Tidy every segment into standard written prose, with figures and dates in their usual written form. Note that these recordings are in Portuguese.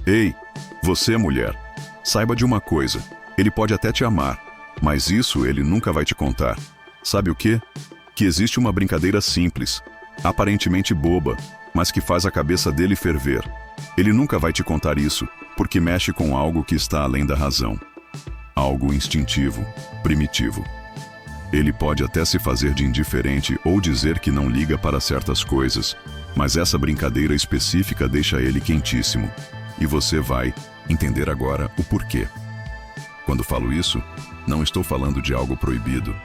Ei, você, mulher, saiba de uma coisa. Ele pode até te amar, mas isso ele nunca vai te contar. Sabe o quê? Que existe uma brincadeira simples, aparentemente boba, mas que faz a cabeça dele ferver. Ele nunca vai te contar isso, porque mexe com algo que está além da razão. Algo instintivo, primitivo. Ele pode até se fazer de indiferente ou dizer que não liga para certas coisas, mas essa brincadeira específica deixa ele quentíssimo. E você vai entender agora o porquê. Quando falo isso, não estou falando de algo proibido.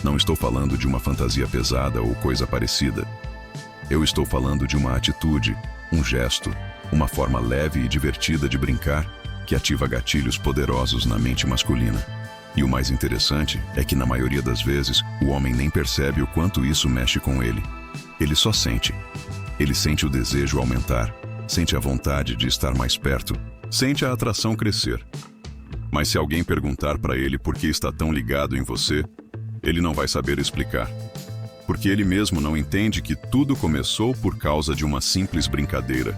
Não estou falando de uma fantasia pesada ou coisa parecida. Eu estou falando de uma atitude, um gesto, uma forma leve e divertida de brincar que ativa gatilhos poderosos na mente masculina. E o mais interessante é que na maioria das vezes o homem nem percebe o quanto isso mexe com ele. Ele só sente. Ele sente o desejo aumentar, sente a vontade de estar mais perto, sente a atração crescer. Mas se alguém perguntar para ele por que está tão ligado em você, ele não vai saber explicar. Porque ele mesmo não entende que tudo começou por causa de uma simples brincadeira.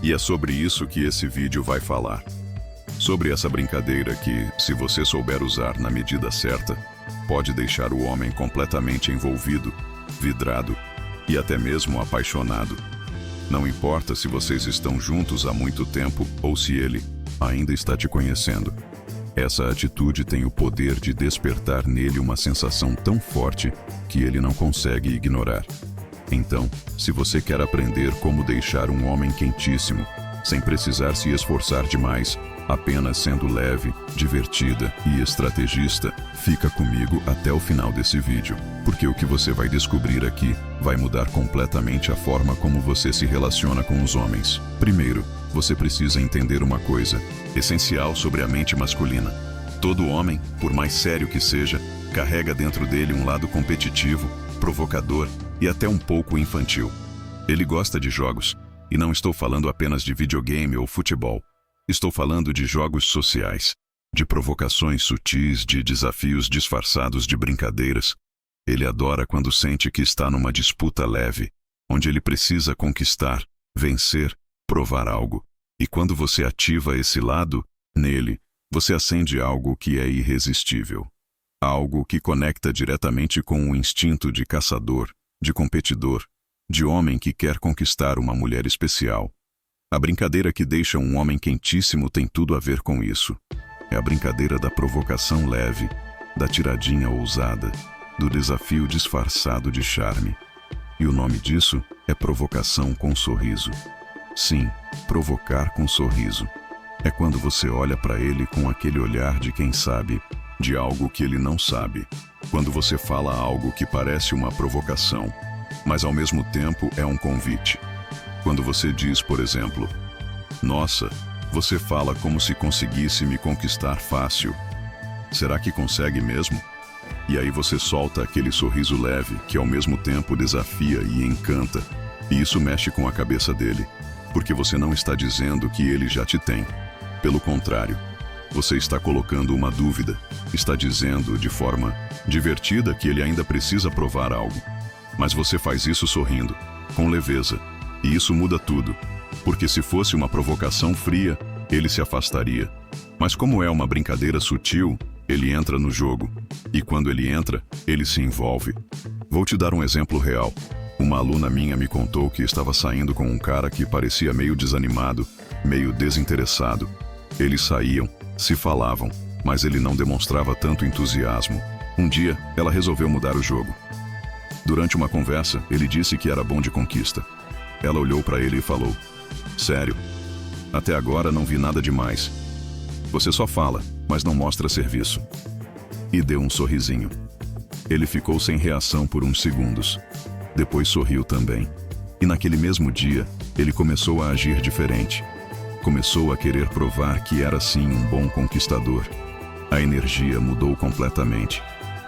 E é sobre isso que esse vídeo vai falar. Sobre essa brincadeira que, se você souber usar na medida certa, pode deixar o homem completamente envolvido, vidrado e até mesmo apaixonado. Não importa se vocês estão juntos há muito tempo ou se ele ainda está te conhecendo. Essa atitude tem o poder de despertar nele uma sensação tão forte que ele não consegue ignorar. Então, se você quer aprender como deixar um homem quentíssimo, sem precisar se esforçar demais, apenas sendo leve, divertida e estrategista, fica comigo até o final desse vídeo, porque o que você vai descobrir aqui vai mudar completamente a forma como você se relaciona com os homens. Primeiro, você precisa entender uma coisa essencial sobre a mente masculina. Todo homem, por mais sério que seja, carrega dentro dele um lado competitivo, provocador e até um pouco infantil. Ele gosta de jogos, e não estou falando apenas de videogame ou futebol. Estou falando de jogos sociais, de provocações sutis, de desafios disfarçados de brincadeiras. Ele adora quando sente que está numa disputa leve, onde ele precisa conquistar, vencer, provar algo. E quando você ativa esse lado, nele, você acende algo que é irresistível. Algo que conecta diretamente com o instinto de caçador, de competidor, de homem que quer conquistar uma mulher especial. A brincadeira que deixa um homem quentíssimo tem tudo a ver com isso. É a brincadeira da provocação leve, da tiradinha ousada, do desafio disfarçado de charme. E o nome disso é provocação com sorriso. Sim, provocar com sorriso. É quando você olha para ele com aquele olhar de quem sabe, de algo que ele não sabe. Quando você fala algo que parece uma provocação, mas ao mesmo tempo é um convite. Quando você diz, por exemplo, "Nossa, você fala como se conseguisse me conquistar fácil. Será que consegue mesmo?" E aí você solta aquele sorriso leve que ao mesmo tempo desafia e encanta. E isso mexe com a cabeça dele, porque você não está dizendo que ele já te tem. Pelo contrário, você está colocando uma dúvida, está dizendo de forma divertida que ele ainda precisa provar algo. Mas você faz isso sorrindo, com leveza. E isso muda tudo, porque se fosse uma provocação fria, ele se afastaria. Mas como é uma brincadeira sutil, ele entra no jogo. E quando ele entra, ele se envolve. Vou te dar um exemplo real. Uma aluna minha me contou que estava saindo com um cara que parecia meio desanimado, meio desinteressado. Eles saíam, se falavam, mas ele não demonstrava tanto entusiasmo. Um dia, ela resolveu mudar o jogo. Durante uma conversa, ele disse que era bom de conquista. Ela olhou para ele e falou: "Sério, até agora não vi nada demais. Você só fala, mas não mostra serviço." E deu um sorrisinho. Ele ficou sem reação por uns segundos. Depois sorriu também. E naquele mesmo dia, ele começou a agir diferente. Começou a querer provar que era sim um bom conquistador. A energia mudou completamente.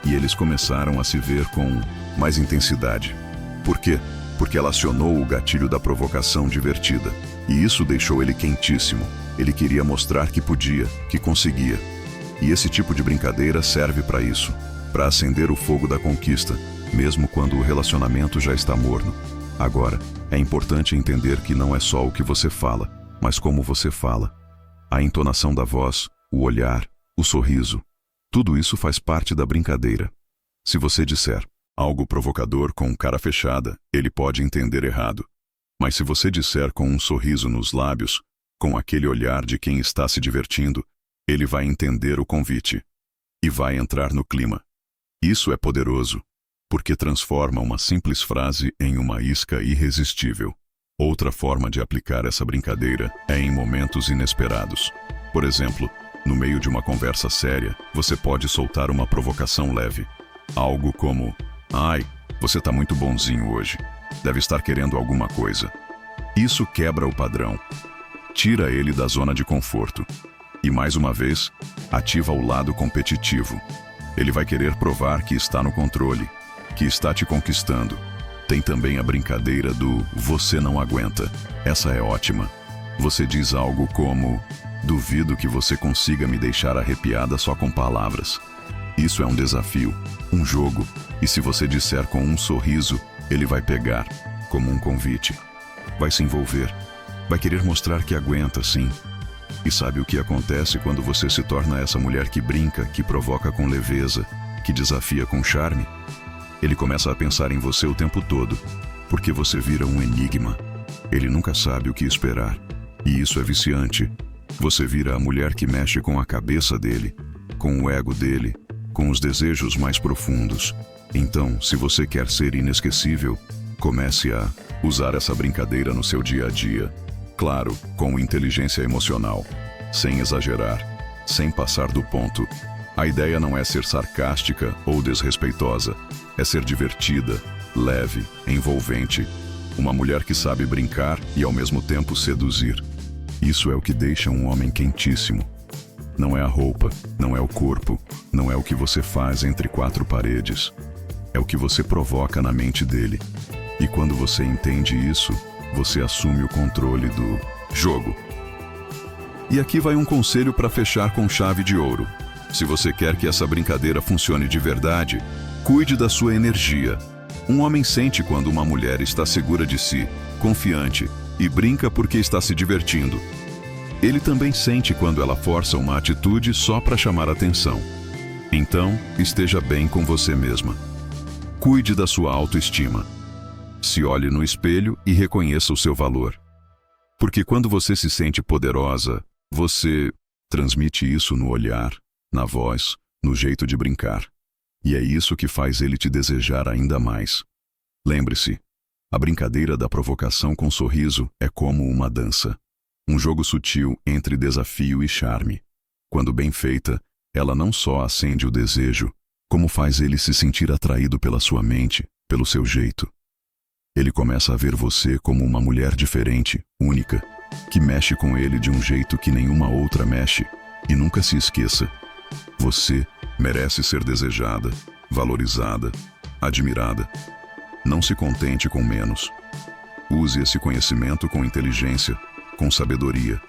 E eles começaram a se ver com mais intensidade. Por quê? Porque ela acionou o gatilho da provocação divertida. E isso deixou ele quentíssimo. Ele queria mostrar que podia, que conseguia. E esse tipo de brincadeira serve para isso, para acender o fogo da conquista, mesmo quando o relacionamento já está morno. Agora, é importante entender que não é só o que você fala, mas como você fala. A entonação da voz, o olhar, o sorriso. Tudo isso faz parte da brincadeira. Se você disser algo provocador com cara fechada, ele pode entender errado. Mas se você disser com um sorriso nos lábios, com aquele olhar de quem está se divertindo, ele vai entender o convite e vai entrar no clima. Isso é poderoso, porque transforma uma simples frase em uma isca irresistível. Outra forma de aplicar essa brincadeira é em momentos inesperados. Por exemplo, no meio de uma conversa séria, você pode soltar uma provocação leve. Algo como: "Ai, você tá muito bonzinho hoje. Deve estar querendo alguma coisa." Isso quebra o padrão. Tira ele da zona de conforto. E mais uma vez, ativa o lado competitivo. Ele vai querer provar que está no controle, que está te conquistando. Tem também a brincadeira do "você não aguenta." Essa é ótima. Você diz algo como: "Duvido que você consiga me deixar arrepiada só com palavras." Isso é um desafio, um jogo, e se você disser com um sorriso, ele vai pegar, como um convite. Vai se envolver, vai querer mostrar que aguenta, sim. E sabe o que acontece quando você se torna essa mulher que brinca, que provoca com leveza, que desafia com charme? Ele começa a pensar em você o tempo todo, porque você vira um enigma. Ele nunca sabe o que esperar, e isso é viciante. Você vira a mulher que mexe com a cabeça dele, com o ego dele, com os desejos mais profundos. Então, se você quer ser inesquecível, comece a usar essa brincadeira no seu dia a dia. Claro, com inteligência emocional, sem exagerar, sem passar do ponto. A ideia não é ser sarcástica ou desrespeitosa, é ser divertida, leve, envolvente. Uma mulher que sabe brincar e ao mesmo tempo seduzir. Isso é o que deixa um homem quentíssimo. Não é a roupa, não é o corpo, não é o que você faz entre quatro paredes. É o que você provoca na mente dele. E quando você entende isso, você assume o controle do jogo. E aqui vai um conselho para fechar com chave de ouro. Se você quer que essa brincadeira funcione de verdade, cuide da sua energia. Um homem sente quando uma mulher está segura de si, confiante, e brinca porque está se divertindo. Ele também sente quando ela força uma atitude só para chamar atenção. Então, esteja bem com você mesma. Cuide da sua autoestima. Se olhe no espelho e reconheça o seu valor. Porque quando você se sente poderosa, você transmite isso no olhar, na voz, no jeito de brincar. E é isso que faz ele te desejar ainda mais. Lembre-se, a brincadeira da provocação com sorriso é como uma dança. Um jogo sutil entre desafio e charme. Quando bem feita, ela não só acende o desejo, como faz ele se sentir atraído pela sua mente, pelo seu jeito. Ele começa a ver você como uma mulher diferente, única, que mexe com ele de um jeito que nenhuma outra mexe. E nunca se esqueça, você merece ser desejada, valorizada, admirada. Não se contente com menos. Use esse conhecimento com inteligência, com sabedoria,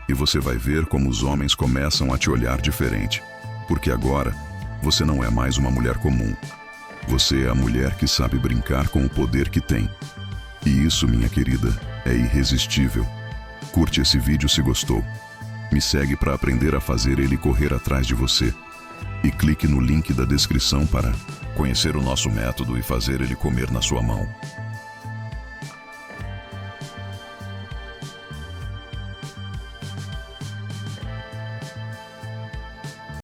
e você vai ver como os homens começam a te olhar diferente. Porque agora, você não é mais uma mulher comum. Você é a mulher que sabe brincar com o poder que tem. E isso, minha querida, é irresistível. Curte esse vídeo se gostou. Me segue para aprender a fazer ele correr atrás de você. E clique no link da descrição para conhecer o nosso método e fazer ele comer na sua mão.